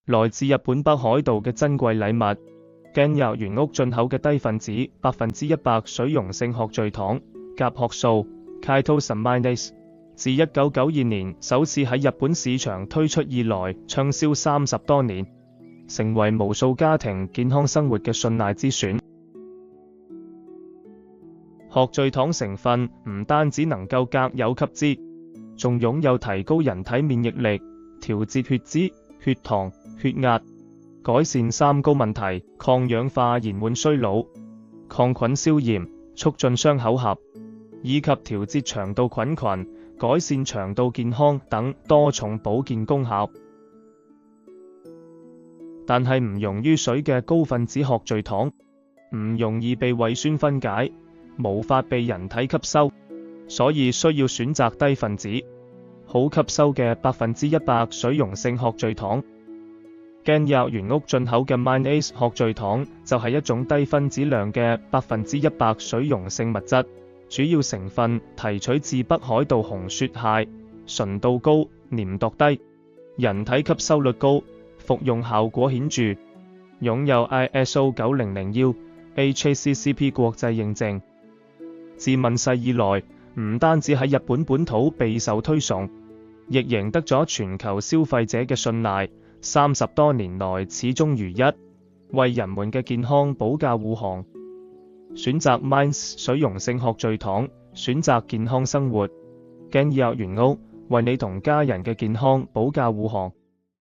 來自日本北海道嘅珍貴禮物，經由原屋進口嘅低分子100%水溶性鶴聚糖甲殼素 Chitosaminase， 自1992年首次喺日本市場推出以來，暢銷30多年，成為無數家庭健康生活嘅信賴之選。鶴聚糖成分唔單止能夠隔誘吸脂，仲擁有提高人體免疫力、調節血脂、血糖、血壓、改善三高問題、抗氧化延緩衰老、抗菌消炎、促進傷口合，以及調節腸道菌群、改善腸道健康等多重保健功效。但係唔溶於水嘅高分子鶴聚糖唔容易被胃酸分解，無法被人體吸收，所以需要選擇低分子、好吸收嘅100%水溶性鶴聚糖。經由原屋進口嘅 Minace 鶴聚糖就係一種低分子量嘅100%水溶性物質，主要成分提取自北海道紅雪蟹，純度高，黏度低，人體吸收率高，服用效果顯著，擁有 ISO 9001-HACCP 國際認證。自問世以來，唔單止喺日本本土備受推崇，亦贏得咗全球消費者嘅信賴。30多年來始終如一，為人們嘅健康保駕護航。選擇 Minace 水溶性鶴聚糖，選擇健康生活，經由原屋為你同家人嘅健康保駕護航。